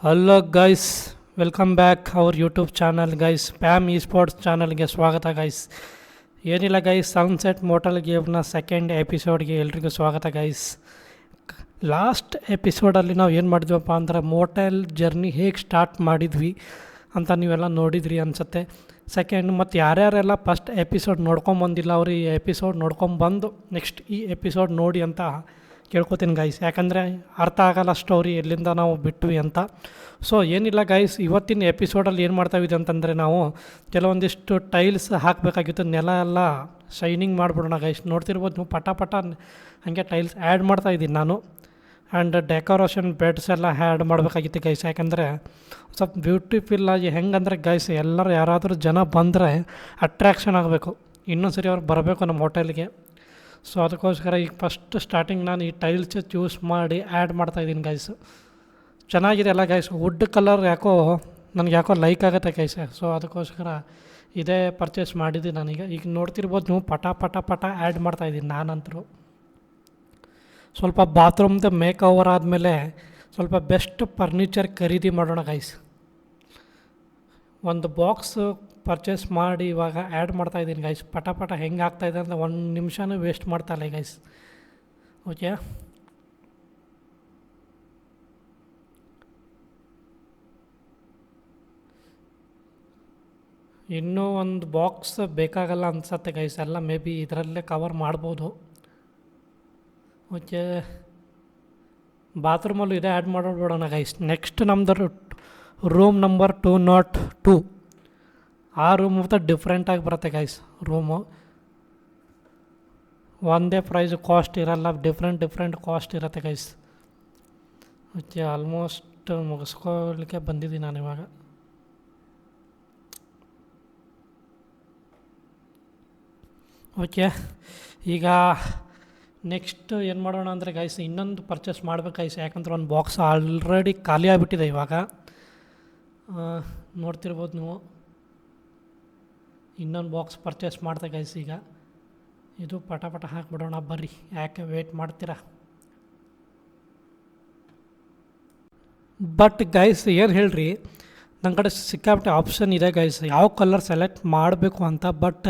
Hello guys, welcome back our YouTube channel guys. Pam Esports ಚಾನಲ್ಗೆ ಸ್ವಾಗತ guys. ಏನಿಲ್ಲ guys, Sunset Motel ಗೇಮ್ನ second ಎಪಿಸೋಡ್ಗೆ ಎಲ್ರಿಗೂ ಸ್ವಾಗತ ಗೈಸ್. ಲಾಸ್ಟ್ ಎಪಿಸೋಡಲ್ಲಿ ನಾವು ಏನು ಮಾಡಿದ್ವಪ್ಪ ಅಂದ್ರೆ ಮೋಟಲ್ ಜರ್ನಿ ಹೇಗೆ ಸ್ಟಾರ್ಟ್ ಮಾಡಿದ್ವಿ ಅಂತ ನೀವೆಲ್ಲ ನೋಡಿದ್ರಿ ಅನಿಸುತ್ತೆ. ಸೆಕೆಂಡ್ ಮತ್ತು ಯಾರ್ಯಾರೆಲ್ಲ ಫಸ್ಟ್ ಎಪಿಸೋಡ್ ನೋಡ್ಕೊಂಬಂದಿಲ್ಲ ಅವರು ಈ ಎಪಿಸೋಡ್ ನೋಡ್ಕೊಂಬಂದು ನೆಕ್ಸ್ಟ್ ಈ ಎಪಿಸೋಡ್ ನೋಡಿ ಅಂತ ಕೇಳ್ಕೊತೀನಿ ಗೈಸ್. ಯಾಕಂದರೆ ಅರ್ಥ ಆಗಲ್ಲ ಸ್ಟೋರಿ ಎಲ್ಲಿಂದ ನಾವು ಬಿಟ್ವಿ ಅಂತ. ಸೊ ಏನಿಲ್ಲ ಗೈಸ್, ಇವತ್ತಿನ ಎಪಿಸೋಡಲ್ಲಿ ಏನು ಮಾಡ್ತಾಯಿದ್ವಿ ಅಂತಂದರೆ ನಾವು ಕೆಲವೊಂದಿಷ್ಟು ಟೈಲ್ಸ್ ಹಾಕಬೇಕಾಗಿತ್ತು. ನೆಲ ಎಲ್ಲ ಶೈನಿಂಗ್ ಮಾಡಿಬಿಡೋಣ ಗೈಸ್. ನೋಡ್ತಿರ್ಬೋದು ನೀವು, ಪಟ ಪಟ ಹಾಗೆ ಟೈಲ್ಸ್ ಆ್ಯಡ್ ಮಾಡ್ತಾಯಿದ್ದೀನಿ ನಾನು. ಆ್ಯಂಡ್ ಡೆಕೋರೇಷನ್ ಬೆಡ್ಸ್ ಎಲ್ಲ ಆ್ಯಡ್ ಮಾಡಬೇಕಾಗಿತ್ತು ಗೈಸ್. ಯಾಕಂದರೆ ಸ್ವಲ್ಪ ಬ್ಯೂಟಿಫುಲ್ ಆಗಿ ಹೆಂಗಂದರೆ ಗೈಸ್, ಎಲ್ಲರೂ ಯಾರಾದರೂ ಜನ ಬಂದರೆ ಅಟ್ರ್ಯಾಕ್ಷನ್ ಆಗಬೇಕು, ಇನ್ನೊಂದು ಸರಿ ಅವ್ರು ಬರಬೇಕು ನಮ್ಮ ಹೋಟೆಲ್ಗೆ. ಸೊ ಅದಕ್ಕೋಸ್ಕರ ಈಗ ಫಸ್ಟ್ ಸ್ಟಾರ್ಟಿಂಗ್ ನಾನು ಈ ಟೈಲ್ಸ್ ಚೂಸ್ ಮಾಡಿ ಆ್ಯಡ್ ಮಾಡ್ತಾಯಿದ್ದೀನಿ ಗೈಸು. ಚೆನ್ನಾಗಿದೆ ಅಲ್ಲ ಗೈಸ್, ವುಡ್ ಕಲರ್ ನನಗೆ ಲೈಕ್ ಆಗುತ್ತೆ ಗೈಸ್. ಸೊ ಅದಕ್ಕೋಸ್ಕರ ಇದೇ ಪರ್ಚೇಸ್ ಮಾಡಿದ್ದೀನಿ ನಾನೀಗ. ಈಗ ನೋಡ್ತಿರ್ಬೋದು ನೀವು, ಪಟ ಪಟ ಪಟ ಆ್ಯಡ್ ಮಾಡ್ತಾಯಿದ್ದೀನಿ ನಾನಂತರೂ. ಸ್ವಲ್ಪ ಬಾತ್ರೂಮ್ದು ಮೇಕ್ ಓವರ್ ಆದಮೇಲೆ ಸ್ವಲ್ಪ ಬೆಸ್ಟ್ ಫರ್ನಿಚರ್ ಖರೀದಿ ಮಾಡೋಣ ಗೈಸ್. ಒಂದು ಬಾಕ್ಸ್ ಪರ್ಚೇಸ್ ಮಾಡಿ ಇವಾಗ ಆ್ಯಡ್ ಮಾಡ್ತಾಯಿದ್ದೀನಿ ಗೈಸ್. ಪಟ ಪಟ ಹೆಂಗೆ ಆಗ್ತಾಯಿದೆ ಅಂದರೆ ಒಂದು ನಿಮಿಷನೂ ವೇಸ್ಟ್ ಮಾಡ್ತಾಯಿಲ್ಲ ಗೈಸ್. ಓಕೆ, ಇನ್ನೂ ಒಂದು ಬಾಕ್ಸ್ ಬೇಕಾಗಲ್ಲ ಅನ್ಸತ್ತೆ ಗೈಸ್. ಎಲ್ಲ ಮೇ ಬಿ ಇದರಲ್ಲೇ ಕವರ್ ಮಾಡ್ಬೋದು. ಓಕೆ, ಬಾತ್ರೂಮಲ್ಲೂ ಇದೇ ಆ್ಯಡ್ ಮಾಡೋಣ ಗೈಸ್. ನೆಕ್ಸ್ಟ್ ನಮ್ಮದು ರೂಮ್ ನಂಬರ್ 202. ಆ ರೂಮ್ ಮತ್ತು ಡಿಫ್ರೆಂಟಾಗಿ ಬರುತ್ತೆ ಗೈಸ್. ರೂಮು ಒಂದೇ ಪ್ರೈಸ್ ಕಾಸ್ಟ್ ಇರಲ್ಲ, ಡಿಫ್ರೆಂಟ್ ಕಾಸ್ಟ್ ಇರುತ್ತೆ ಗೈಸ್. ಓಕೆ, ಆಲ್ಮೋಸ್ಟ್ ಮುಗಿಸ್ಕೊಳ್ಳಿಕ್ಕೆ ಬಂದಿದ್ದೀನಿ ನಾನು ಇವಾಗ. ಓಕೆ, ಈಗ ನೆಕ್ಸ್ಟ್ ಏನು ಮಾಡೋಣ ಅಂದರೆ ಗೈಸ್, ಇನ್ನೊಂದು ಪರ್ಚೇಸ್ ಮಾಡ್ಬೇಕು ಗೈಸ್. ಯಾಕಂದ್ರೆ ಒಂದು ಬಾಕ್ಸ್ ಆಲ್ರೆಡಿ ಖಾಲಿ ಆಗಿಬಿಟ್ಟಿದೆ ಇವಾಗ. ನೋಡ್ತಿರ್ಬೋದು ನೀವು, ಇನ್ನೊಂದು ಬಾಕ್ಸ್ ಪರ್ಚೇಸ್ ಮಾಡ್ದೆ ಗೈಸ್. ಈಗ ಇದು ಪಟ ಪಟ ಹಾಕಿಬಿಡೋಣ ಬರ್ರಿ, ಯಾಕೆ ವೇಟ್ ಮಾಡ್ತೀರಾ. ಬಟ್ ಗೈಸ್ ಏನು ಹೇಳ್ರಿ, ನನ್ನ ಕಡೆ ಸಿಕ್ಕಾಬಿಟ್ಟೆ ಆಪ್ಷನ್ ಇದೆ ಗೈಸ್, ಯಾವ ಕಲರ್ ಸೆಲೆಕ್ಟ್ ಮಾಡಬೇಕು ಅಂತ. ಬಟ್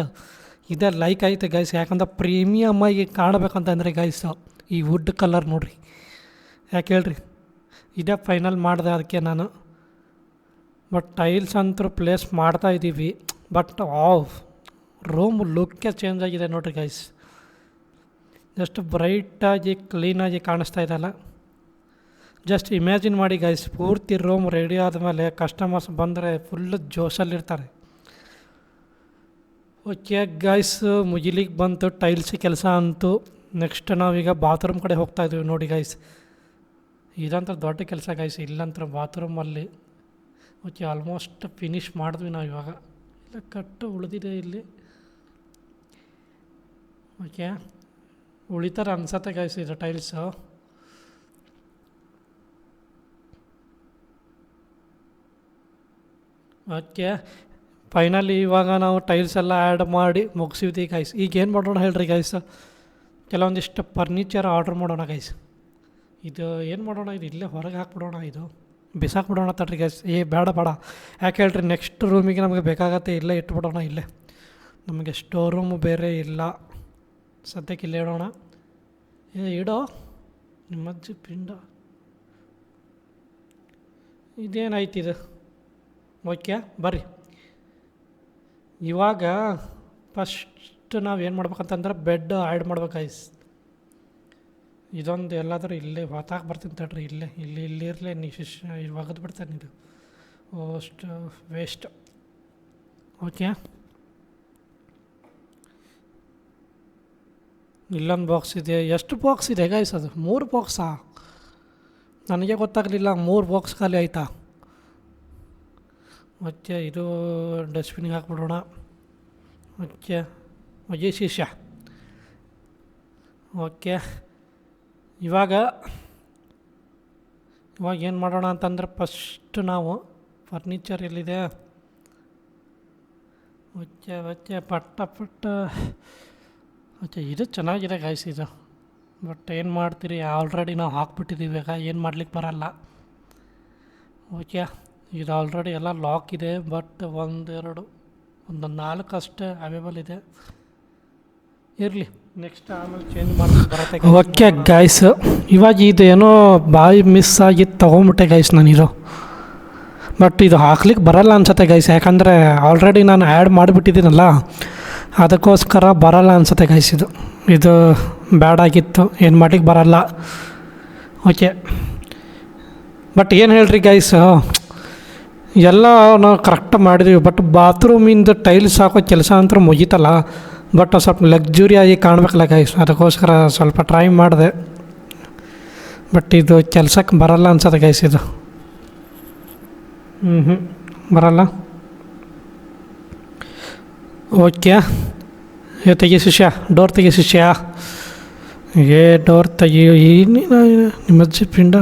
ಇದೇ ಲೈಕ್ ಐತೆ ಗೈಸ್. ಯಾಕಂದ್ರೆ ಪ್ರೀಮಿಯಮ್ಮಾಗಿ ಕಾಣಬೇಕಂತಂದರೆ ಗೈಸ್ ಈ ವುಡ್ ಕಲರ್ ನೋಡಿರಿ. ಯಾಕೆ ಹೇಳ್ರಿ, ಇದೇ ಫೈನಲ್ ಮಾಡಿದೆ ಅದಕ್ಕೆ ನಾನು. ಬಟ್ ಟೈಲ್ಸ್ ಅಂತೂ ಪ್ಲೇಸ್ ಮಾಡ್ತಾಯಿದ್ದೀವಿ. ಬಟ್ ರೂಮ್ ಲುಕ್ಕೇ ಚೇಂಜ್ ಆಗಿದೆ ನೋಡಿರಿ ಗೈಸ್. ಜಸ್ಟ್ ಬ್ರೈಟಾಗಿ ಕ್ಲೀನಾಗಿ ಕಾಣಿಸ್ತಾ ಇದೆಯಲ್ಲ. ಜಸ್ಟ್ ಇಮ್ಯಾಜಿನ್ ಮಾಡಿ ಗೈಸ್, ಪೂರ್ತಿ ರೂಮ್ ರೆಡಿ ಆದಮೇಲೆ ಕಸ್ಟಮರ್ಸ್ ಬಂದರೆ ಫುಲ್ಲು ಜೋಶಲ್ಲಿರ್ತಾರೆ. ಓಕೆ ಗೈಸ್, ಮುಗಿಲಿಕ್ಕೆ ಬಂತು ಟೈಲ್ಸ್ ಕೆಲಸ ಅಂತೂ. ನೆಕ್ಸ್ಟ್ ನಾವೀಗ ಬಾತ್ರೂಮ್ ಕಡೆ ಹೋಗ್ತಾಯಿದ್ವಿ ನೋಡಿ ಗೈಸ್. ಇದಂತ ದೊಡ್ಡ ಕೆಲಸ ಗೈಸ್, ಇಲ್ಲಂತ ಬಾತ್ರೂಮಲ್ಲಿ. ಓಕೆ, ಆಲ್ಮೋಸ್ಟ್ ಫಿನಿಷ್ ಮಾಡಿದ್ವಿ ನಾವು ಇವಾಗ. ಇಲ್ಲ ಕಟ್ಟು ಉಳಿದಿದೆ ಇಲ್ಲಿ. ಓಕೆ, ಉಳಿತಾರೆ ಅನ್ಸತ್ತೆ ಗೈಸ್ ಇದು ಟೈಲ್ಸು. ಓಕೆ, ಫೈನಲಿ ಇವಾಗ ನಾವು ಟೈಲ್ಸ್ ಎಲ್ಲ ಆ್ಯಡ್ ಮಾಡಿ ಮುಗಿಸಿದ್ವಿ ಗೈಸ್. ಈಗ ಏನು ಮಾಡೋಣ ಹೇಳ್ರಿ ಗೈಸ್, ಕೆಲವೊಂದಿಷ್ಟು ಫರ್ನಿಚರ್ ಆರ್ಡ್ರ್ ಮಾಡೋಣ ಗೈಸ್. ಇದು ಏನು ಮಾಡೋಣ, ಇದು ಇಲ್ಲೇ ಹೊರಗೆ ಹಾಕ್ಬಿಡೋಣ, ಇದು ಬಿಸಾಕ್ಬಿಡೋಣ ತಡ್ರಿ ಗೈಸ್. ಬೇಡ ಯಾಕೆ ಹೇಳ್ರಿ, ನೆಕ್ಸ್ಟ್ ರೂಮಿಗೆ ನಮಗೆ ಬೇಕಾಗತ್ತೆ, ಇಲ್ಲೇ ಇಟ್ಬಿಡೋಣ. ಇಲ್ಲೇ ನಮಗೆ ಸ್ಟೋರ್ ರೂಮು ಬೇರೆ ಇಲ್ಲ, ಸದ್ಯಕ್ಕೆ ಇಲ್ಲೇ ಇಡೋಣ. ಇಡೋ ನಿಮ್ಮಜ್ಜಿ ಪಿಂಡ, ಇದೇನಾಯ್ತಿದು. ಓಕೆ ಬರ್ರಿ, ಇವಾಗ ಫಸ್ಟ್ ನಾವು ಏನು ಮಾಡ್ಬೇಕಂತಂದ್ರೆ ಬೆಡ್ ಆ್ಯಡ್ ಮಾಡ್ಬೇಕು ಗೈಸ್. ಇದೊಂದು ಎಲ್ಲಾದರೂ ಇಲ್ಲೇ ಹೊತ್ತಾಗಿ ಬರ್ತೀನಿ ತಡ್ರಿ. ಇಲ್ಲಿ ಇರಲಿ, ನೀವು ಒಗೆದು ಬಿಡ್ತಾನೆ ಇದು ಅಷ್ಟು ವೇಸ್ಟ್. ಓಕೆ, ಇಲ್ಲೊಂದು ಬಾಕ್ಸ್ ಇದೆ. ಎಷ್ಟು ಬಾಕ್ಸ್ ಇದೆ ಗೈಸ್? ಅದು 3 ಬಾಕ್ಸಾ? ನನಗೆ ಗೊತ್ತಾಗಲಿಲ್ಲ, 3 ಬಾಕ್ಸ್ ಖಾಲಿ ಆಯಿತಾ. ಓಕೆ, ಇದು ಡಸ್ಟ್ಬಿನ್ಗೆ ಹಾಕ್ಬಿಡೋಣ. ಓಕೆ, ಅಜಯ್ ಶಿಷ್ಯ. ಓಕೆ, ಇವಾಗ ಏನು ಮಾಡೋಣ ಅಂತಂದ್ರೆ ಫಸ್ಟ್ ನಾವು ಫರ್ನಿಚರ್ ಎಲ್ಲಿದೆ. ಓಕೆ ಪಟ್ಟ ಓಕೆ, ಇದು ಚೆನ್ನಾಗಿದೆ ಗೈಸ್ ಇದು. ಬಟ್ ಏನು ಮಾಡ್ತೀರಿ, ಆಲ್ರೆಡಿ ನಾವು ಹಾಕ್ಬಿಟ್ಟಿದ್ದೀವಿ, ಈಗ ಏನು ಮಾಡ್ಲಿಕ್ಕೆ ಬರಲ್ಲ. ಓಕೆ, ಇದು ಆಲ್ರೆಡಿ ಎಲ್ಲ ಲಾಕ್ ಇದೆ, ಬಟ್ ಒಂದು 4 ಅಷ್ಟೇ ಅವೈಲೇಬಲ್ ಇದೆ. ಇರಲಿ, ನೆಕ್ಸ್ಟ್ ಆಮೇಲೆ ಚೇಂಜ್ ಮಾಡಿ ಬರುತ್ತೆ. ಓಕೆ ಗೈಸ್, ಇವಾಗ ಇದೇನೋ ಬಾಯಿ ಮಿಸ್ ಆಗಿದ್ದು ತೊಗೊಂಬಿಟ್ಟೆ ಗೈಸ್ ನಾನಿದು. ಬಟ್ ಇದು ಹಾಕ್ಲಿಕ್ಕೆ ಬರಲ್ಲ ಅನ್ಸುತ್ತೆ ಗೈಸ್, ಯಾಕಂದರೆ ಆಲ್ರೆಡಿ ನಾನು ಆ್ಯಡ್ ಮಾಡಿಬಿಟ್ಟಿದ್ದೀನಲ್ಲ, ಅದಕ್ಕೋಸ್ಕರ ಬರಲ್ಲ ಅನ್ಸುತ್ತೆ ಗೈಸ್. ಇದು ಬ್ಯಾಡ್ ಆಗಿತ್ತು, ಏನು ಮಾಡ್ಲಿಕ್ಕೆ ಬರಲ್ಲ. ಓಕೆ, ಬಟ್ ಏನು ಹೇಳ್ರಿ ಗೈಸ್, ಎಲ್ಲ ನಾವು ಕರೆಕ್ಟ್ ಮಾಡಿದ್ವಿ. ಬಟ್ ಬಾತ್ರೂಮಿಂದ ಟೈಲ್ಸ್ ಹಾಕೋ ಕೆಲಸ ಅಂತೂ ಮುಗೀತಲ್ಲ, ಬಟ್ ಸ್ವಲ್ಪ ಲಕ್ಸುರಿಯಾಗಿ ಕಾಣಬೇಕಲ್ಲ ಗೈಸ್, ಅದಕ್ಕೋಸ್ಕರ ಸ್ವಲ್ಪ ಟ್ರೈ ಮಾಡಿದೆ. ಬಟ್ ಇದು ಕೆಲಸಕ್ಕೆ ಬರಲ್ಲ ಅನ್ಸುತ್ತೆ ಗೈಸ್. ಇದು ಬರಲ್ಲ. ಓಕೆ, ತೆಗಿ ಶಿಷ್ಯ, ಡೋರ್ ತೆಗಿ ಶಿಷ್ಯ. ಡೋರ್ ತೆಗಿಯೋ. ನಿಮ್ಮ ಅಜ್ಜಿ ಪಿಂಡ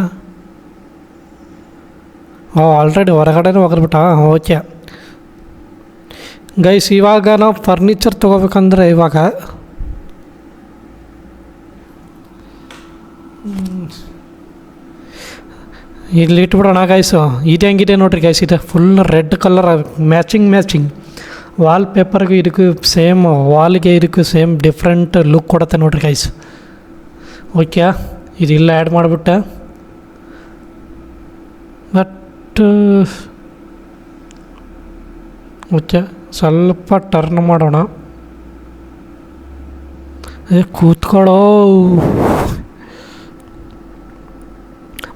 ಆಲ್ರೆಡಿ ಹೊರಗಡೆನೇ ಹೋಗ್ಬಿಟ್ಟ. ಓಕೆ ಗೈಸ್, ಇವಾಗ ನಾವು ಫರ್ನಿಚರ್ ತೊಗೋಬೇಕಂದ್ರೆ ಇವಾಗ ಇಲ್ಲಿ ಇಟ್ಬಿಡೋಣ ಗೈಸು. ಇದು ಹೆಂಗಿದೆ ನೋಡಿರಿ ಗೈಸ್, ಇದು full red colour matching wall ಪೇಪರ್ಗೂ ಇದಕ್ಕೂ ಸೇಮ್, ವಾಲ್ಗೆ ಇದಕ್ಕೂ ಸೇಮ್ ಡಿಫ್ರೆಂಟ್ ಲುಕ್ ಕೊಡುತ್ತೆ ನೋಡಿರಿ ಗೈಸ್. ಓಕೆ, ಇದಿಲ್ಲ ಆ್ಯಡ್ ಮಾಡಿಬಿಟ್ಟೆ. ಬಟ್ ಓಕೆ, ಸ್ವಲ್ಪ ಟರ್ನ್ ಮಾಡೋಣ. ಕೂತ್ಕೊಳ್ಳೋ.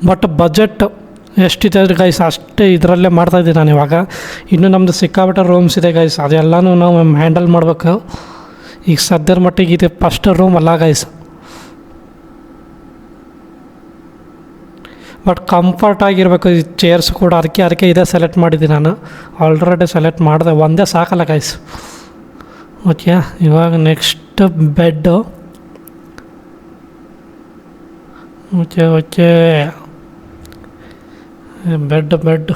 ಬಟ್ ಬಜೆಟ್ ಎಷ್ಟಿದೆ ಗೈಸ್, ಅಷ್ಟೇ ಇದರಲ್ಲೇ ಮಾಡ್ತಾಯಿದ್ದೀನಿ ನಾನು ಇವಾಗ. ಇನ್ನೂ ನಮ್ಮದು ಸಿಕ್ಕಾಪಟ್ಟೆ ರೂಮ್ಸ್ ಇದೆ ಗೈಸ್, ಅದೆಲ್ಲನೂ ನಾವು ಹ್ಯಾಂಡಲ್ ಮಾಡಬೇಕು. ಈಗ ಸದ್ಯದ ಮಟ್ಟಿಗೆ ಇದು ಫಸ್ಟ್ ರೂಮ್ ಅಲ್ಲ ಗೈಸ್. ಬಟ್ ಕಂಫರ್ಟಾಗಿರಬೇಕು ಈ ಚೇರ್ಸ್ ಕೂಡ, ಅದಕ್ಕೆ ಇದೇ ಸೆಲೆಕ್ಟ್ ಮಾಡಿದ್ದೀನಿ ನಾನು. ಆಲ್ರೆಡಿ ಸೆಲೆಕ್ಟ್ ಮಾಡಿದೆ, ಒಂದೇ ಸಾಕಲ್ಲ ಗೈಸ್. ಓಕೆ, ಇವಾಗ next bed. Okay bed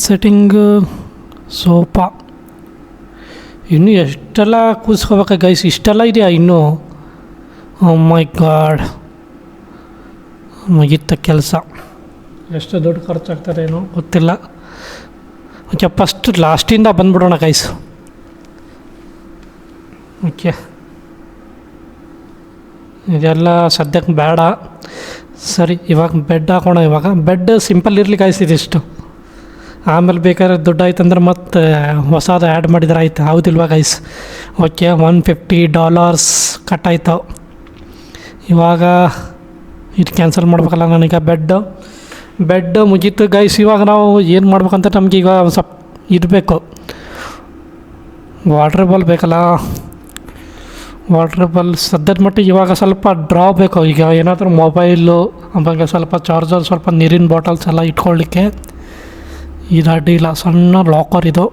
setting sofa. ಇನ್ನೂ ಎಷ್ಟೆಲ್ಲ ಕೂಸ್ಕೋಬೇಕಾ ಗೈಸ್, ಇಷ್ಟೆಲ್ಲ ಇದೆಯಾ ಇನ್ನೂ? ಓ ಮೈ ಗಾಡ್, ಮುಗಿತ ಕೆಲಸ. ಎಷ್ಟು ದುಡ್ಡು ಖರ್ಚಾಗ್ತದೆ ಏನೋ ಗೊತ್ತಿಲ್ಲ. ಓಕೆ, ಫಸ್ಟ್ ಲಾಸ್ಟಿಂದ ಬಂದ್ಬಿಡೋಣ ಗೈಸ್. ಓಕೆ, ಇದೆಲ್ಲ ಸದ್ಯಕ್ಕೆ ಬೇಡ. ಸರಿ, ಇವಾಗ ಬೆಡ್ ಹಾಕೋಣ. ಇವಾಗ ಬೆಡ್ ಸಿಂಪಲ್ ಇರಲಿ ಗೈಸ್ ಇದಿಷ್ಟು. ಆಮೇಲೆ ಬೇಕಾದ್ರೆ ದುಡ್ಡು ಆಯ್ತಂದ್ರೆ ಮತ್ತೆ ಹೊಸದು ಆ್ಯಡ್ ಮಾಡಿದ್ರೆ ಆಯ್ತು, ಹೌದಿಲ್ವಾ ಗೈಸ್? ಓಕೆ, $150 ಕಟ್ಟಾಯ್ತು. ಇವಾಗ ಇದು ಕ್ಯಾನ್ಸಲ್ ಮಾಡ್ಬೇಕಲ್ಲ ನನಗೆ. ಬೆಡ್ ಮುಗೀತು ಗೈಸ್. ಇವಾಗ ನಾವು ಏನು ಮಾಡ್ಬೇಕಂತ ನಮ್ಗೆ ಈಗ ಸ್ವಲ್ಪ ಇರಬೇಕು, ವಾಟ್ರ್ ಬಾಲ್ ಬೇಕಲ್ಲ. ವಾಟ್ರ್ ಬಾಲ್ ಸದ್ಯದ ಮಟ್ಟಿಗೆ ಇವಾಗ ಸ್ವಲ್ಪ ಡ್ರಾ ಬೇಕು. ಈಗ ಏನಾದರೂ ಮೊಬೈಲು ಆಮೇಲೆ ಸ್ವಲ್ಪ ಚಾರ್ಜರ್, ಸ್ವಲ್ಪ ನೀರಿನ ಬಾಟಲ್ಸ್ ಎಲ್ಲ ಇಟ್ಕೊಳ್ಳಿಕ್ಕೆ ಇದು ಅಡ್ಡಿಲ್ಲ. ಸಣ್ಣ ಲಾಕರ್ ಇದು.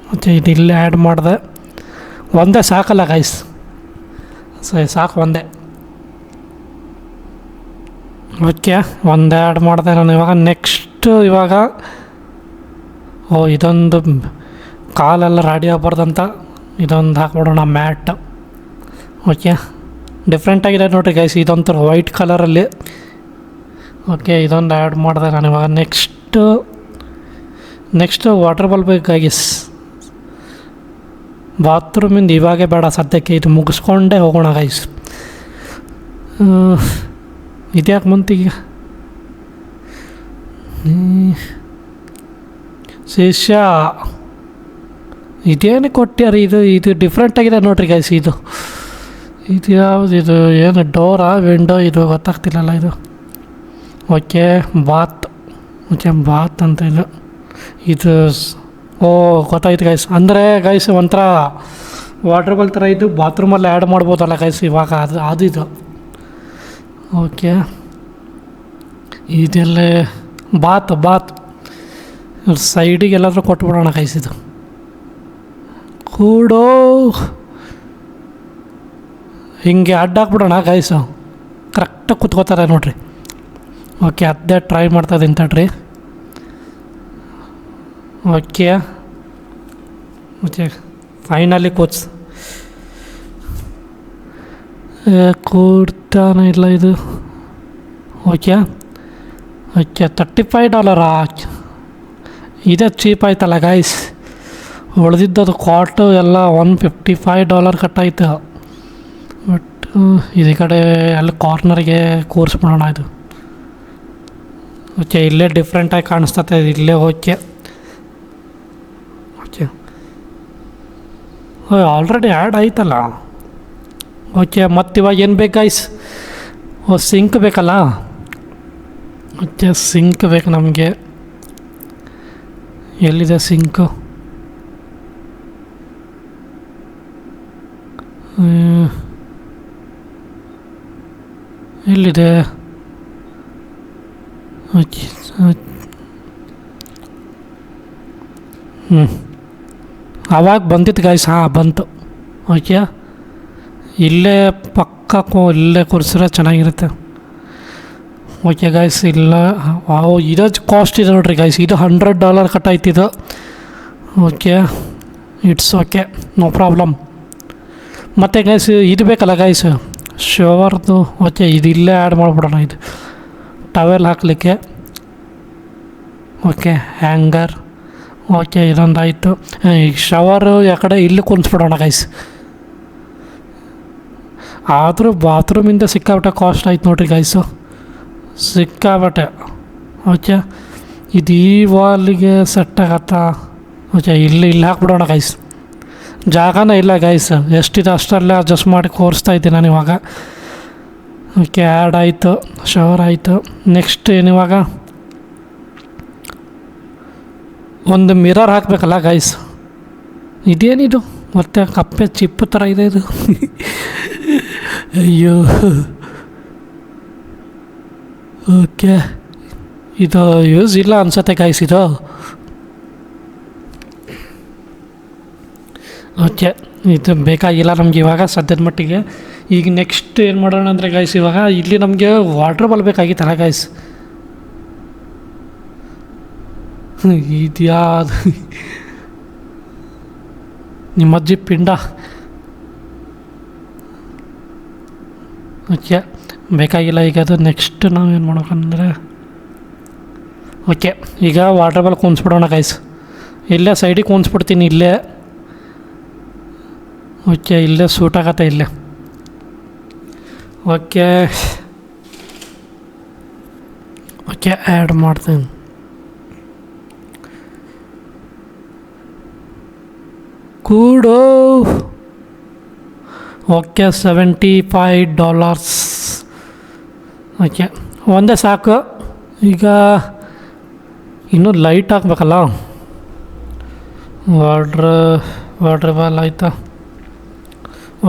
ಮತ್ತು ಇದು ಇಲ್ಲೇ ಆ್ಯಡ್ ಮಾಡಿದೆ. ಒಂದೇ ಸಾಕಲ್ಲ ಗೈಸ್, ಸಾಕು ಒಂದೇ. ಓಕೆ, ಒಂದೇ ಆ್ಯಡ್ ಮಾಡಿದೆ ನಾನು. ಇವಾಗ ನೆಕ್ಸ್ಟ್ ಇದೊಂದು ಕಾಲೆಲ್ಲ ರೆಡಿ ಆಗ್ಬಾರ್ದಂತ ಇದೊಂದು ಹಾಕ್ಬಿಡೋಣ, ಮ್ಯಾಟ್. ಓಕೆ, ಡಿಫ್ರೆಂಟಾಗಿದೆ ನೋಡಿರಿ ಗೈಸ್, ಇದೊಂಥರ ವೈಟ್ ಕಲರಲ್ಲಿ. ಓಕೆ, ಇದೊಂದು ಆ್ಯಡ್ ಮಾಡಿದೆ ನಾನು. ಇವಾಗ ನೆಕ್ಸ್ಟ್ ವಾಟರ್ ಬಾಲ್ ಬೇಕಾಗಿಸ್. ಬಾತ್ರೂಮಿಂದ ಇವಾಗೇ ಬೇಡ ಸದ್ಯಕ್ಕೆ, ಇದು ಮುಗಿಸ್ಕೊಂಡೇ ಹೋಗೋಣ ಗೈಸ್. ಇದ್ಯಾಕೆ ಮುಂತೀಗ ಶಿಷ್ಯ ಇದೇನು ಕೊಟ್ಟ್ಯಾರ? ಇದು ಡಿಫ್ರೆಂಟಾಗಿದೆ ನೋಡಿರಿ ಗೈಸ್. ಇದು ಯಾವುದು? ಇದು ಏನು ಡೋರಾ ವಿಂಡೋ? ಇದು ಗೊತ್ತಾಗ್ತಿಲ್ಲಲ್ಲ ಇದು. ಓಕೆ, ಬಾತ್. ಓಕೆ, ಬಾತ್ ಅಂತ ಇದು ಗೊತ್ತಾಯ್ತು ಗೈಸ್. ಅಂದರೆ ಗೈಸ್ ಒಂಥರ ವಾಟರ್ ಬಾಲ್ ಥರ ಇದು ಬಾತ್ರೂಮಲ್ಲಿ ಆ್ಯಡ್ ಮಾಡ್ಬೋದಲ್ಲ ಗೈಸ್ ಇವಾಗ, ಅದು ಇದು. ಓಕೆ, ಇದೆಲ್ಲ ಬಾತ್ ಸೈಡಿಗೆ ಎಲ್ಲಾದರೂ ಕೊಟ್ಬಿಡೋಣ ಗೈಸ್. ಇದು ಕೂಡೋ ಹಿಂಗೆ ಅಡ್ಡಾಕ್ಬಿಡೋಣ ಗೈಸು, ಕರೆಕ್ಟಾಗಿ ಕೂತ್ಕೋತಾರೆ ನೋಡಿರಿ. ಓಕೆ, ಅದೇ ಟ್ರೈ ಮಾಡ್ತಾಯಿದ್ದೀನಿ ತಡ್ರಿ. ಓಕೆ, ಫೈನಲಿ ಕೂಡ್ತಾನೆ ಇಲ್ಲ ಇದು. ಓಕೆ ಓಕೆ $35 ಇದೇ ಚೀಪ್ ಆಯ್ತಲ್ಲ ಗೈಸ್. ಉಳಿದಿದ್ದದು ಕಾಟು ಎಲ್ಲ $155 ಕಟ್ಟಾಯ್ತು. ಬಟ್ ಈ ಕಡೆ ಅಲ್ಲಿ ಕಾರ್ನರ್ಗೆ ಕೂರಿಸ್ಬಿಡೋಣ ಇದು. ಓಕೆ ಇಲ್ಲೇ ಡಿಫ್ರೆಂಟಾಗಿ ಕಾಣಿಸ್ತತೆ, ಇಲ್ಲೇ ಓಕೆ ಓಕೆ ಆಲ್ರೆಡಿ ಆ್ಯಡ್ ಆಯ್ತಲ್ಲ. ಓಕೆ ಮತ್ತು ಇವಾಗ ಏನು ಬೇಕು ಗೈಸ್? ಸಿಂಕ್ ಬೇಕಲ್ಲ. ಓಕೆ ಸಿಂಕ್ ಬೇಕು ನಮಗೆ. ಎಲ್ಲಿದೆ ಸಿಂಕು? ಎಲ್ಲಿದೆ? ಓಕೆ ಆವಾಗ ಬಂದಿತ್ತು ಗೈಸ್. ಹಾಂ ಬಂತು. ಓಕೆ ಇಲ್ಲೇ ಪಕ್ಕ ಇಲ್ಲೇ ಕೂರಿಸಿದ್ರೆ ಚೆನ್ನಾಗಿರುತ್ತೆ. ಓಕೆ ಗೈಸ್ ಇಲ್ಲ ಇದು ಕಾಸ್ಟ್ ಇದೆ ನೋಡ್ರಿ ಗೈಸ್. ಇದು $100 ಕಟ್ಟಾಯ್ತಿದ್ದು. Okay it's okay, no problem. ಮತ್ತು ಗೈಸ್ ಇದು ಬೇಕಲ್ಲ ಗೈಸ್ ಶವರ್ದು. ಓಕೆ ಇದು ಇಲ್ಲೇ ಆ್ಯಡ್ ಮಾಡಿಬಿಡೋಣ. ಇದು ಟವೆಲ್ ಹಾಕಲಿಕ್ಕೆ. Okay hanger. ಓಕೆ ಇದೊಂದಾಯಿತು. ಈಗ ಶವರು ಯಾಕಡೆ ಇಲ್ಲಿ ಕುಂತ್ಬಿಡೋಣ ಗೈಸ್. ಆದರೂ ಬಾತ್ರೂಮಿಂದ ಸಿಕ್ಕಾಬಿಟ್ಟೆ ಕಾಸ್ಟ್ ಆಯ್ತು ನೋಡ್ರಿ ಗೈಸು, ಸಿಕ್ಕಾಬಟ್ಟೆ. ಓಕೆ ಇದು ಈ ವಾಲಿಗೆ ಸೆಟ್ ಆಗತ್ತಾ? ಓಕೆ ಇಲ್ಲಿ ಹಾಕ್ಬಿಡೋಣ ಗೈಸ್. ಜಾಗನೇ ಇಲ್ಲ ಗೈಸ್, ಎಷ್ಟಿದೆ ಅಷ್ಟರಲ್ಲೇ ಅಡ್ಜಸ್ಟ್ ಮಾಡಿ ಕೋರಿಸ್ತಾ ಇದ್ದೀನಿ ನಾನು ಇವಾಗ. ಓಕೆ ಆ್ಯಡ್ ಆಯಿತು, ಶವರ್ ಆಯಿತು. ನೆಕ್ಸ್ಟ್ ಏನಿವಾಗ ಒಂದು ಮಿರರ್ ಹಾಕಬೇಕಲ್ಲ ಗೈಸ್. ಇದೇನಿದು ಮತ್ತು ಕಪ್ಪೆ ಚಿಪ್ಪು ಥರ ಇದೆ ಇದು. ಅಯ್ಯೋ ಓಕೆ ಇದು ಯೂಸ್ ಇಲ್ಲ ಅನ್ಸುತ್ತೆ ಗೈಸ್ ಇದು. ಓಕೆ ಇದು ಬೇಕಾಗಿಲ್ಲ ನಮ್ಗೆ ಇವಾಗ ಸದ್ಯದ ಮಟ್ಟಿಗೆ. ಈಗ ನೆಕ್ಸ್ಟ್ ಏನು ಮಾಡೋಣ ಅಂದರೆ ಗೈಸ್, ಇವಾಗ ಇಲ್ಲಿ ನಮಗೆ ವಾಟ್ರ್ ಬಾಲ್ ಬೇಕಾಗಿತ್ತಲ್ಲ ಗೈಸ್. ಇದ್ಯಾವುದು ನಿಮ್ಮ ಅಜ್ಜಿ ಪಿಂಡ. ಓಕೆ ಬೇಕಾಗಿಲ್ಲ ಈಗ ಅದು. ನೆಕ್ಸ್ಟ್ ನಾವೇನು ಮಾಡ್ಬೇಕಂದ್ರೆ ಓಕೆ ಈಗ ವಾಟ್ರ್ ಬಾಲ್ ಕೂನ್ಸ್ಬಿಡೋಣ ಗೈಸ್. ಇಲ್ಲೇ ಸೈಡಿಗೆ ಕೂನ್ಸ್ಬಿಡ್ತೀನಿ ಇಲ್ಲೇ. ಓಕೆ ಇಲ್ಲೇ ಸೂಟ್ ಆಗತ್ತೆ ಇಲ್ಲೇ. ಓಕೆ ಓಕೆ ಆ್ಯಡ್ ಮಾಡ್ತೀನಿ. ಕೂಡು. ಓಕೆ $75. ಓಕೆ ಒಂದೇ ಸಾಕು. ಈಗ ಇನ್ನೂ ಲೈಟ್ ಹಾಕ್ಬೇಕಲ್ಲ. ವಾಟ್ರ್ ಬಾಲ್ ಆಯಿತಾ?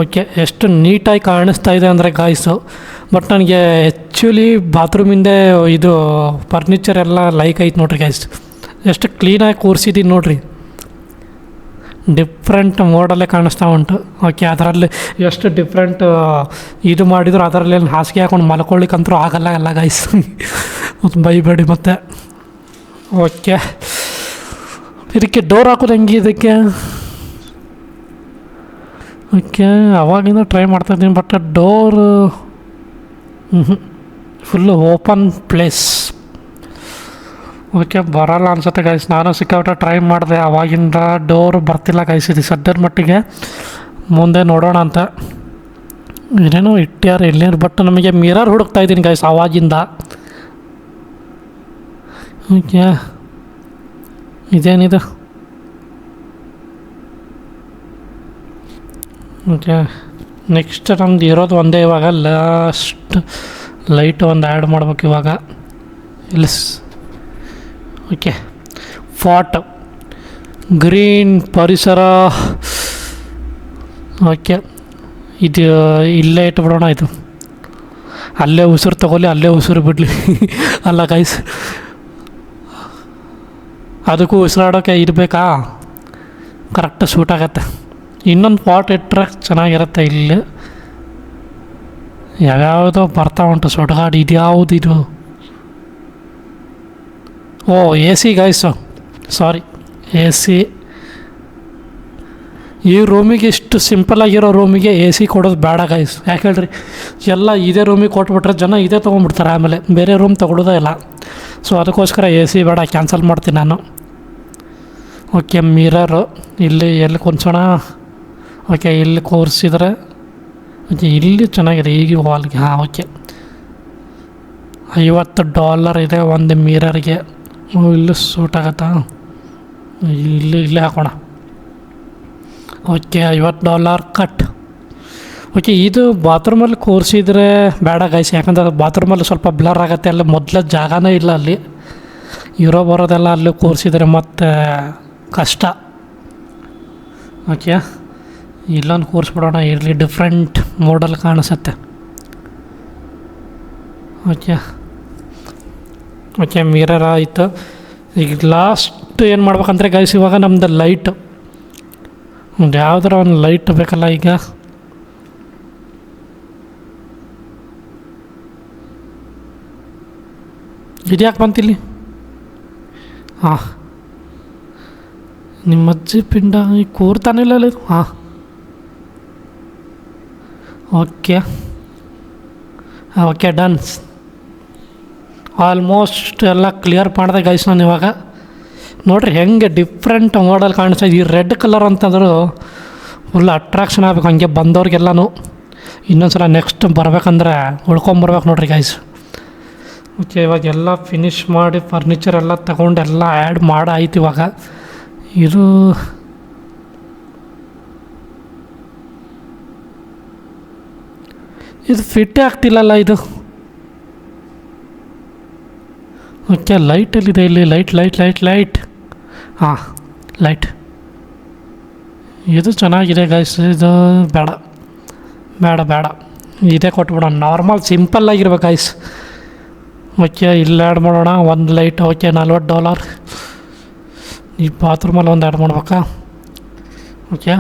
ಓಕೆ ಎಷ್ಟು ನೀಟಾಗಿ ಕಾಣಿಸ್ತಾ ಇದೆ ಅಂದರೆ ಗಾಯ್ಸು. ಬಟ್ ನನಗೆ ಆ್ಯಕ್ಚುಲಿ ಬಾತ್ರೂಮಿಂದೇ ಇದು ಫರ್ನಿಚರ್ ಎಲ್ಲ ಲೈಕ್ ಐತೆ ನೋಡ್ರಿ ಗಾಯ್ಸ್. ಎಷ್ಟು ಕ್ಲೀನಾಗಿ ಕೂರಿಸಿದ್ದೀನಿ ನೋಡ್ರಿ. ಡಿಫ್ರೆಂಟ್ ಮೋಡಲ್ಲೇ ಕಾಣಿಸ್ತಾ ಉಂಟು. ಓಕೆ ಅದರಲ್ಲಿ ಎಷ್ಟು ಡಿಫ್ರೆಂಟ್ ಇದು ಮಾಡಿದ್ರು ಅದರಲ್ಲಿ ಹಾಸಿಗೆ ಹಾಕೊಂಡು ಮಲ್ಕೊಳ್ಳಿಕ್ಕಂತೂ ಆಗಲ್ಲ ಗೈಸ್. ಮತ್ತು ಬೈಬೇಡಿ ಮತ್ತೆ. ಓಕೆ ಇದಕ್ಕೆ ಡೋರ್ ಹಾಕೋದು ಹೆಂಗೆ ಇದಕ್ಕೆ? ಓಕೆ ಅವಾಗಿಂದ ಟ್ರೈ ಮಾಡ್ತಾಯಿದ್ದೀನಿ but door full open place. Okay ಬರೋಲ್ಲ ಅನ್ಸುತ್ತೆ ಗೈಸ್. ನಾನು ಸಿಕ್ಕಾಬಿಟ್ಟೆ ಟ್ರೈ ಮಾಡಿದೆ, ಆವಾಗಿಂದ ಡೋರ್ ಬರ್ತಿಲ್ಲ ಗೈಸ್. ಇದು ಸದ್ಯದ ಮಟ್ಟಿಗೆ ಮುಂದೆ ನೋಡೋಣ ಅಂತ. ಏನೇನೋ ಇಟ್ಟ್ಯಾರ ಇಲ್ಲೇನು. ಬಟ್ ನಮಗೆ ಮಿರರ್ ಹುಡುಕ್ತಾ ಇದ್ದೀನಿ ಗೈಸ್ ಆವಾಗಿಂದ. ಓಕೆ ಇದೇನಿದು? ಓಕೆ ನೆಕ್ಸ್ಟ್ ನಮ್ದು ಇರೋದು ಒಂದೇ ಇವಾಗ. ಲಾಸ್ಟ್ ಲೈಟ್ ಒಂದು ಆ್ಯಡ್ ಮಾಡ್ಬೇಕು ಇವಾಗ ಇಲ್ಲಿ. ಓಕೆ ಫಾಟ್ ಗ್ರೀನ್ ಪರಿಸರ. ಓಕೆ ಇದು ಇಲ್ಲೇ ಇಟ್ಬಿಡೋಣ. ಇದು ಅಲ್ಲೇ ಉಸಿರು ತಗೊಳ್ಳಿ, ಅಲ್ಲೇ ಉಸಿರು ಬಿಡಲಿ. ಅಲ್ಲ ಗೈಸ್, ಅದಕ್ಕೂ ಉಸಿರಾಡೋಕ್ಕೆ ಇರಬೇಕಾ? ಕರೆಕ್ಟ್ ಸೂಟ್ ಆಗತ್ತೆ. ಇನ್ನೊಂದು ಪಾಟ್ ಇಟ್ಟರೆ ಚೆನ್ನಾಗಿರುತ್ತೆ. ಇಲ್ಲಿ ಯಾವ್ಯಾವುದೋ ಬರ್ತಾ ಉಂಟು ಸೊಟಗಾಡು. ಇದು ಯಾವುದು ಇದು? Oh A C guys, sorry A C. ಈ ರೂಮಿಗೆ ಇಷ್ಟು ಸಿಂಪಲ್ಲಾಗಿರೋ ರೂಮಿಗೆ ಎ ಸಿ ಕೊಡೋದು ಬೇಡ ಗೈಸ್. ಯಾಕೆ ಹೇಳ್ರಿ, ಎಲ್ಲ ಇದೇ ರೂಮಿಗೆ ಕೊಟ್ಬಿಟ್ರೆ ಜನ ಇದೇ ತೊಗೊಂಡ್ಬಿಡ್ತಾರೆ, ಆಮೇಲೆ ಬೇರೆ ರೂಮ್ ತೊಗೊಳೋದೇ ಇಲ್ಲ. ಸೊ ಅದಕ್ಕೋಸ್ಕರ ಎ ಸಿ ಬೇಡ, ಕ್ಯಾನ್ಸಲ್ ಮಾಡ್ತೀನಿ ನಾನು. ಓಕೆ, ಮಿರರು ಇಲ್ಲಿ ಎಲ್ಲಿ ಕುಂಚೋಣ. ಓಕೆ, ಇಲ್ಲಿ ಕೂರಿಸಿದ್ರೆ ಓಕೆ, ಇಲ್ಲಿ ಚೆನ್ನಾಗಿದೆ ಈಗ ವಾಲ್ಗೆ. ಹಾಂ, ಓಕೆ, $50 ಇದೆ ಒಂದು ಮಿರರ್ಗೆ. ಇಲ್ಲಿ ಸೂಟ್ ಆಗುತ್ತಾ? ಇಲ್ಲೇ ಹಾಕೋಣ. Okay, $50 cut. ಓಕೆ, ಇದು ಬಾತ್ರೂಮಲ್ಲಿ ಕೂರಿಸಿದ್ರೆ ಬೇಡ ಗೈಸ್, ಯಾಕಂದ್ರೆ ಬಾತ್ರೂಮಲ್ಲಿ ಸ್ವಲ್ಪ ಬ್ಲರ್ ಆಗುತ್ತೆ. ಅಲ್ಲಿ ಮೊದಲ ಜಾಗನೇ ಇಲ್ಲ, ಅಲ್ಲಿ ಇರೋ ಬರೋದೆಲ್ಲ ಅಲ್ಲಿ ಕೂರಿಸಿದ್ರೆ ಮತ್ತು ಕಷ್ಟ. ಓಕೆ, ಇಲ್ಲೊಂದು ಕೂರಿಸ್ಬಿಡೋಣ, ಇರಲಿ, ಡಿಫ್ರೆಂಟ್ ಮೋಡಲ್ ಕಾಣಿಸುತ್ತೆ. ಓಕೆ ಓಕೆ, ಮಿರರ್ ಆಯಿತು. ಈಗ ಲಾಸ್ಟ್ ಏನು ಮಾಡ್ಬೇಕಂದ್ರೆ ಗೈಸ್, ಇವಾಗ ನಮ್ಮದು ಲೈಟು, ಯಾವುದಾರ ಒಂದು ಲೈಟ್ ಬೇಕಲ್ಲ. ಈಗ ಇದು ಯಾಕೆ ಬಂತಿಲ್ಲಿ? ಹಾಂ, ನಿಮ್ಮ ಅಜ್ಜಿ ಪಿಂಡ ಈಗ ಕೂರ್ತಾನಿಲ್ಲ ಅಲ್ಲಿ. ಹಾಂ, ಓಕೆ ಓಕೆ, ಡನ್. ಆಲ್ಮೋಸ್ಟ್ ಎಲ್ಲ ಕ್ಲಿಯರ್ ಮಾಡಿದೆ ಗೈಸ್ ನಾನು. ಇವಾಗ ನೋಡಿರಿ ಹೆಂಗೆ ಡಿಫ್ರೆಂಟ್ ಮಾಡಲ್ ಕಾಣಿಸ್ತಾ ಇದೆ. ಈ ರೆಡ್ ಕಲರ್ ಅಂತಂದ್ರು ಫುಲ್ ಅಟ್ರಾಕ್ಷನ್ ಆಗಬೇಕು ಹಂಗೆ ಬಂದವ್ರಿಗೆಲ್ಲನೂ. ಇನ್ನೊಂದು ಸಲ ನೆಕ್ಸ್ಟ್ ಬರ್ಬೇಕಂದ್ರೆ ಉಳ್ಕೊಂಬರ್ಬೇಕು ನೋಡಿರಿ ಗೈಸ್. ಓಕೆ, ಇವಾಗ ಎಲ್ಲ ಫಿನಿಷ್ ಮಾಡಿ ಫರ್ನಿಚರ್ ಎಲ್ಲ ತಗೊಂಡು ಎಲ್ಲ ಆ್ಯಡ್ ಮಾಡಾಯ್ತು. ಇವಾಗ ಇದು ಫಿಟ್ಟೇ ಆಗ್ತಿಲ್ಲಲ್ಲ ಇದು. ಓಕೆ, ಲೈಟಲ್ಲಿದೆ ಇಲ್ಲಿ, ಲೈಟ್. ಹಾಂ, ಲೈಟ್ ಇದು ಚೆನ್ನಾಗಿದೆ ಗೈಸ್. ಇದು ಬೇಡ, ಇದೇ ಕೊಟ್ಬಿಡೋಣ. ನಾರ್ಮಲ್ ಸಿಂಪಲ್ಲಾಗಿರ್ಬೇಕು ಗೈಸ್. ಓಕೆ, ಇಲ್ಲಿ ಆ್ಯಡ್ ಮಾಡೋಣ ಒಂದು ಲೈಟ್. ಓಕೆ, $40. ಈ ಬಾತ್ರೂಮಲ್ಲಿ ಒಂದು ಆ್ಯಡ್ ಮಾಡ್ಬೇಕಾ? Okay,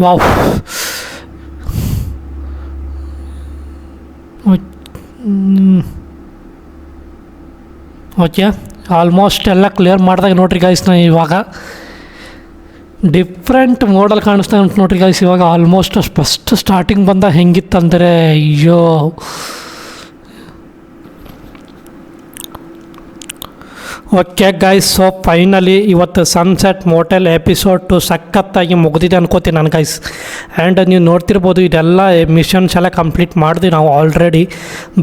wow. ಓಕೆ, ಆಲ್ಮೋಸ್ಟ್ ಎಲ್ಲ ಕ್ಲಿಯರ್ ಮಾಡಿದಾಗ ನೋಡ್ರಿ ಗೈಸ್. ನಾ ಇವಾಗ ಡಿಫ್ರೆಂಟ್ ಮೋಡಲ್ ಕಾಣಿಸ್ತಾ ಉಂಟು ನೋಡ್ರಿ ಗೈಸ್. ಇವಾಗ ಆಲ್ಮೋಸ್ಟ್ ಫಸ್ಟ್ ಸ್ಟಾರ್ಟಿಂಗ್ ಬಂದಾಗ ಹೆಂಗಿತ್ತಂದರೆ, ಅಯ್ಯೋ ಓಕೆ ಗೈಸ್, ಸೊ ಫೈನಲಿ ಇವತ್ತು ಸನ್ಸೆಟ್ ಮೋಟೆಲ್ ಎಪಿಸೋಡ್ 2 ಸಖತ್ತಾಗಿ ಮುಗಿದಿದೆ ಅನ್ಕೋತೀನಿ ನಾನು ಗೈಸ್. ಆ್ಯಂಡ್ ನೀವು ನೋಡ್ತಿರ್ಬೋದು, ಇದೆಲ್ಲ ಮಿಷನ್ಸ್ ಎಲ್ಲ ಕಂಪ್ಲೀಟ್ ಮಾಡಿದ್ವಿ ನಾವು ಆಲ್ರೆಡಿ.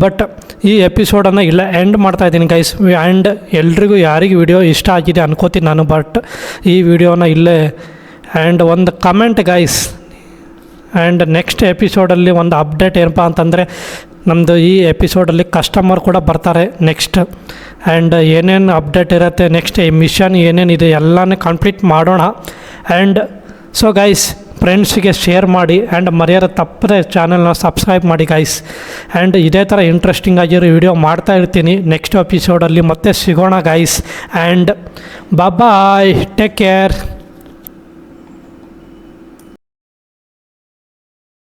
ಬಟ್ ಈ ಎಪಿಸೋಡನ್ನು ಇಲ್ಲ ಎಂಡ್ ಮಾಡ್ತಾಯಿದ್ದೀನಿ ಗೈಸ್. ಆ್ಯಂಡ್ ಎಲ್ರಿಗೂ ಯಾರಿಗೆ ವಿಡಿಯೋ ಇಷ್ಟ ಆಗಿದೆ ಅನ್ಕೋತೀನಿ ನಾನು. ಬಟ್ ಈ ವಿಡಿಯೋನ ಇಲ್ಲೇ ಆ್ಯಂಡ್ ಒಂದು ಕಮೆಂಟ್ ಗೈಸ್. ಆ್ಯಂಡ್ ನೆಕ್ಸ್ಟ್ ಎಪಿಸೋಡಲ್ಲಿ ಒಂದು ಅಪ್ಡೇಟ್ ಏನಪ್ಪ ಅಂತಂದರೆ, ನಮ್ಮದು ಈ ಎಪಿಸೋಡಲ್ಲಿ ಕಸ್ಟಮರ್ ಕೂಡ ಬರ್ತಾರೆ ನೆಕ್ಸ್ಟ್. ಆ್ಯಂಡ್ ಏನೇನು ಅಪ್ಡೇಟ್ ಇರುತ್ತೆ ನೆಕ್ಸ್ಟ್, ಈ ಮಿಷನ್ ಏನೇನಿದೆ ಎಲ್ಲನೂ ಕಂಪ್ಲೀಟ್ ಮಾಡೋಣ. ಆ್ಯಂಡ್ ಸೊ ಗೈಸ್, ಫ್ರೆಂಡ್ಸಿಗೆ ಶೇರ್ ಮಾಡಿ ಆ್ಯಂಡ್ ಮರ್ಯಾದೆ ತಪ್ಪದೆ ಚಾನಲ್ನ ಸಬ್ಸ್ಕ್ರೈಬ್ ಮಾಡಿ ಗೈಸ್. ಆ್ಯಂಡ್ ಇದೇ ಥರ ಇಂಟ್ರೆಸ್ಟಿಂಗ್ ಆಗಿರೋ ವಿಡಿಯೋ ಮಾಡ್ತಾ ಇರ್ತೀನಿ ನೆಕ್ಸ್ಟ್ ಎಪಿಸೋಡಲ್ಲಿ. ಮತ್ತೆ ಸಿಗೋಣ guys. And bye, take care.